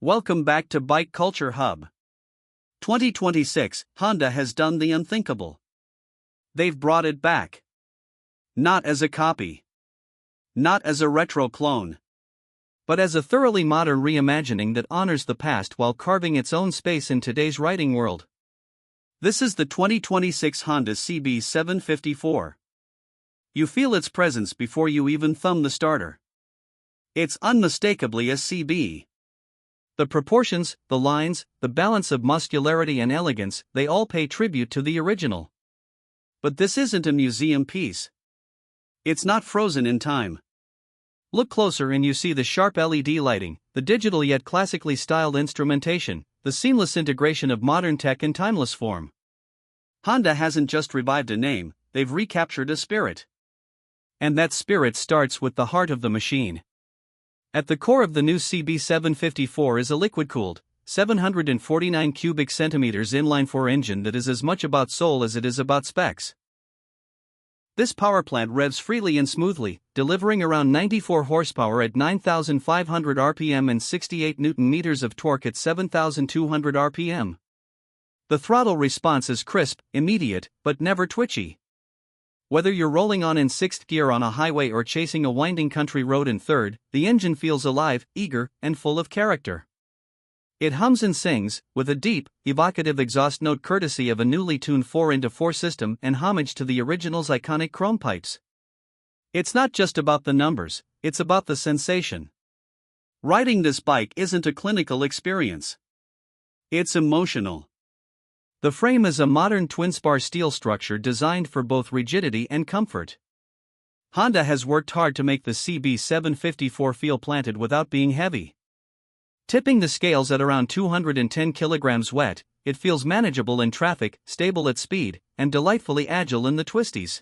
Welcome back to Bike Culture Hub. 2026, Honda has done the unthinkable. They've brought it back. Not as a copy. Not as a retro clone. But as a thoroughly modern reimagining that honors the past while carving its own space in today's riding world. This is the 2026 Honda CB750 Four. You feel its presence before you even thumb the starter. It's unmistakably a CB. The proportions, the lines, the balance of muscularity and elegance, they all pay tribute to the original. But this isn't a museum piece. It's not frozen in time. Look closer and you see the sharp LED lighting, the digital yet classically styled instrumentation, the seamless integration of modern tech in timeless form. Honda hasn't just revived a name, they've recaptured a spirit. And that spirit starts with the heart of the machine. At the core of the new CB750 Four is a liquid-cooled, 749 cubic centimeters inline-four engine that is as much about soul as it is about specs. This power plant revs freely and smoothly, delivering around 94 horsepower at 9,500 RPM and 68 Nm of torque at 7,200 RPM. The throttle response is crisp, immediate, but never twitchy. Whether you're rolling on in sixth gear on a highway or chasing a winding country road in third, the engine feels alive, eager, and full of character. It hums and sings, with a deep, evocative exhaust note courtesy of a newly tuned 4x4 system and homage to the original's iconic chrome pipes. It's not just about the numbers, it's about the sensation. Riding this bike isn't a clinical experience. It's emotional. The frame is a modern twin-spar steel structure designed for both rigidity and comfort. Honda has worked hard to make the CB750 Four feel planted without being heavy. Tipping the scales at around 210 kilograms wet, it feels manageable in traffic, stable at speed, and delightfully agile in the twisties.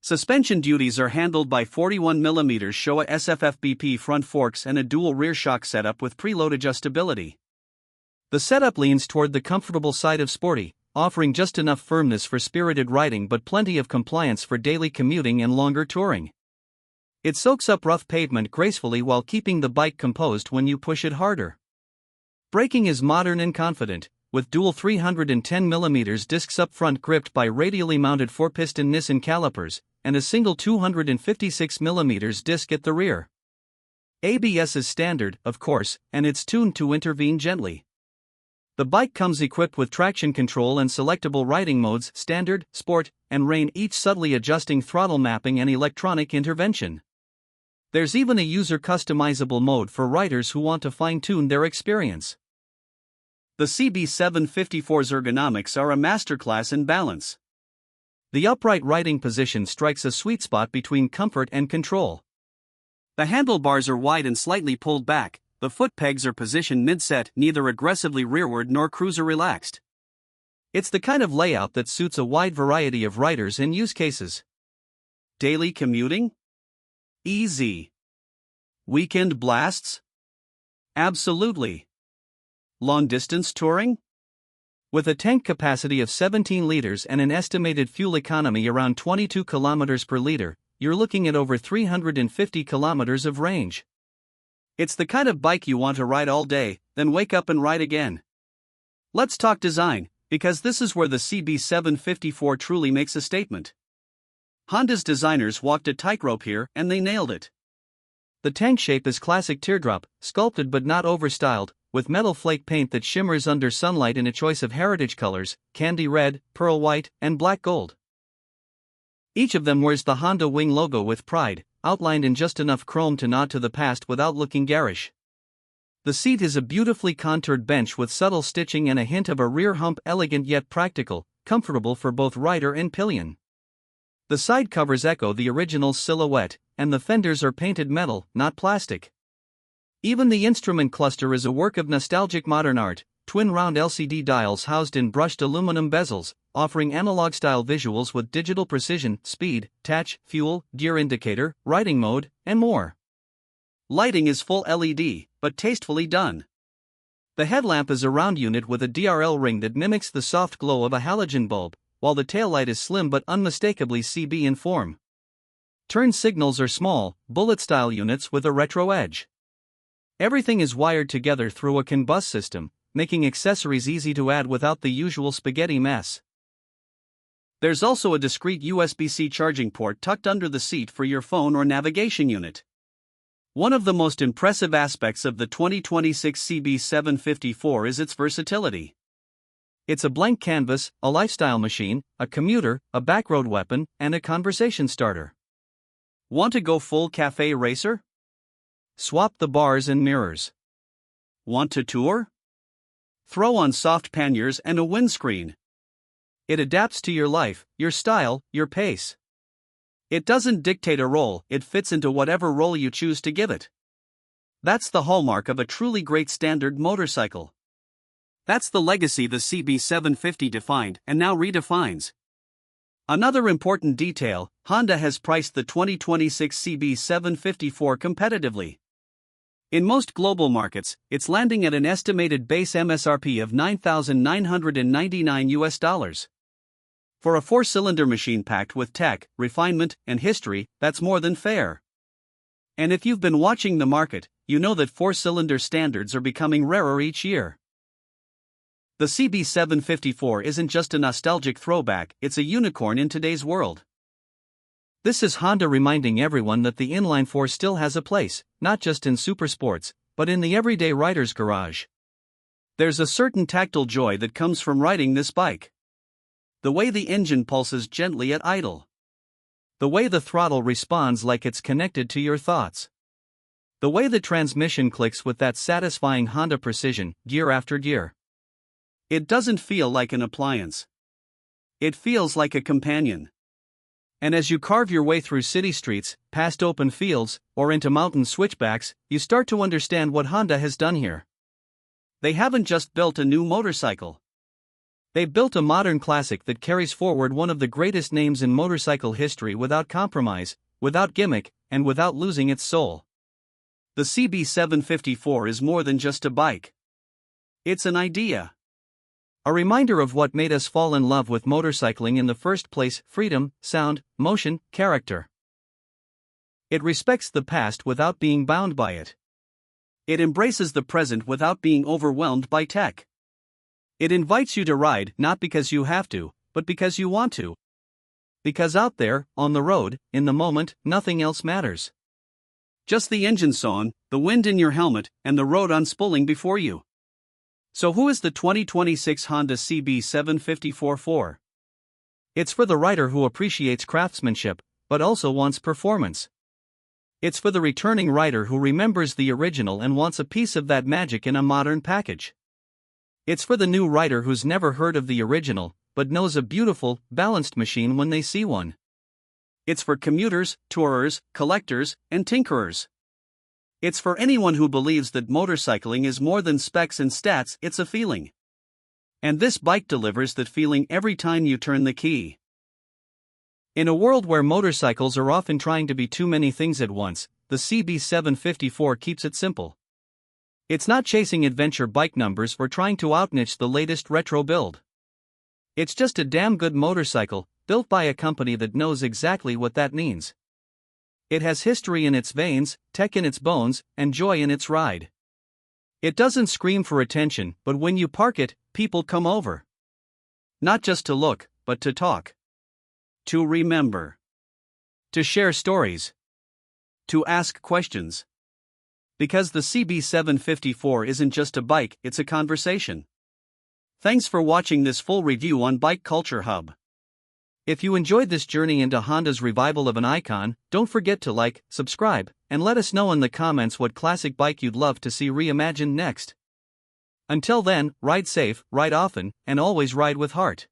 Suspension duties are handled by 41mm Showa SFFBP front forks and a dual rear shock setup with preload adjustability. The setup leans toward the comfortable side of sporty, offering just enough firmness for spirited riding but plenty of compliance for daily commuting and longer touring. It soaks up rough pavement gracefully while keeping the bike composed when you push it harder. Braking is modern and confident, with dual 310mm discs up front gripped by radially mounted 4-piston Nissan calipers, and a single 256mm disc at the rear. ABS is standard, of course, and it's tuned to intervene gently. The bike comes equipped with traction control and selectable riding modes, standard, sport, and rain, each subtly adjusting throttle mapping and electronic intervention. There's even a user-customizable mode for riders who want to fine-tune their experience. The CB754's ergonomics are a masterclass in balance. The upright riding position strikes a sweet spot between comfort and control. The handlebars are wide and slightly pulled back. The foot pegs are positioned mid-set, neither aggressively rearward nor cruiser relaxed. It's the kind of layout that suits a wide variety of riders and use cases. Daily commuting? Easy. Weekend blasts? Absolutely. Long-distance touring? With a tank capacity of 17 liters and an estimated fuel economy around 22 kilometers per liter, you're looking at over 350 kilometers of range. It's the kind of bike you want to ride all day, then wake up and ride again. Let's talk design, because this is where the CB750 Four truly makes a statement. Honda's designers walked a tightrope here and they nailed it. The tank shape is classic teardrop, sculpted but not overstyled, with metal flake paint that shimmers under sunlight in a choice of heritage colors, candy red, pearl white, and black gold. Each of them wears the Honda Wing logo with pride, outlined in just enough chrome to nod to the past without looking garish. The seat is a beautifully contoured bench with subtle stitching and a hint of a rear hump, elegant yet practical, comfortable for both rider and pillion. The side covers echo the original's silhouette, and the fenders are painted metal, not plastic. Even the instrument cluster is a work of nostalgic modern art, twin round LCD dials housed in brushed aluminum bezels, offering analog-style visuals with digital precision, speed, touch, fuel, gear indicator, riding mode, and more. Lighting is full LED, but tastefully done. The headlamp is a round unit with a DRL ring that mimics the soft glow of a halogen bulb, while the taillight is slim but unmistakably CB in form. Turn signals are small, bullet-style units with a retro edge. Everything is wired together through a CAN bus system, making accessories easy to add without the usual spaghetti mess. There's also a discrete USB-C charging port tucked under the seat for your phone or navigation unit. One of the most impressive aspects of the 2026 CB750 Four is its versatility. It's a blank canvas, a lifestyle machine, a commuter, a backroad weapon, and a conversation starter. Want to go full cafe racer? Swap the bars and mirrors. Want to tour? Throw on soft panniers and a windscreen. It adapts to your life, your style, your pace. It doesn't dictate a role, it fits into whatever role you choose to give it. That's the hallmark of a truly great standard motorcycle. That's the legacy the CB750 defined and now redefines. Another important detail, Honda has priced the 2026 CB750 Four competitively. In most global markets, it's landing at an estimated base MSRP of $9,999. For a four-cylinder machine packed with tech, refinement, and history, that's more than fair. And if you've been watching the market, you know that four-cylinder standards are becoming rarer each year. The CB750 Four isn't just a nostalgic throwback, it's a unicorn in today's world. This is Honda reminding everyone that the inline-four still has a place, not just in supersports, but in the everyday rider's garage. There's a certain tactile joy that comes from riding this bike. The way the engine pulses gently at idle. The way the throttle responds like it's connected to your thoughts. The way the transmission clicks with that satisfying Honda precision, gear after gear. It doesn't feel like an appliance. It feels like a companion. And as you carve your way through city streets, past open fields, or into mountain switchbacks, you start to understand what Honda has done here. They haven't just built a new motorcycle. They built a modern classic that carries forward one of the greatest names in motorcycle history without compromise, without gimmick, and without losing its soul. The CB750 Four is more than just a bike. It's an idea. A reminder of what made us fall in love with motorcycling in the first place: freedom, sound, motion, character. It respects the past without being bound by it. It embraces the present without being overwhelmed by tech. It invites you to ride not because you have to, but because you want to. Because out there, on the road, in the moment, nothing else matters. Just the engine song, the wind in your helmet, and the road unspooling before you. So who is the 2026 Honda CB750 Four for? It's for the rider who appreciates craftsmanship, but also wants performance. It's for the returning rider who remembers the original and wants a piece of that magic in a modern package. It's for the new rider who's never heard of the original, but knows a beautiful, balanced machine when they see one. It's for commuters, tourers, collectors, and tinkerers. It's for anyone who believes that motorcycling is more than specs and stats, it's a feeling. And this bike delivers that feeling every time you turn the key. In a world where motorcycles are often trying to be too many things at once, the CB750 Four keeps it simple. It's not chasing adventure bike numbers or trying to outniche the latest retro build. It's just a damn good motorcycle, built by a company that knows exactly what that means. It has history in its veins, tech in its bones, and joy in its ride. It doesn't scream for attention, but when you park it, people come over. Not just to look, but to talk. To remember. To share stories. To ask questions. Because the CB750 Four isn't just a bike, it's a conversation. Thanks for watching this full review on Bike Culture Hub. If you enjoyed this journey into Honda's revival of an icon, don't forget to like, subscribe, and let us know in the comments what classic bike you'd love to see reimagined next. Until then, ride safe, ride often, and always ride with heart.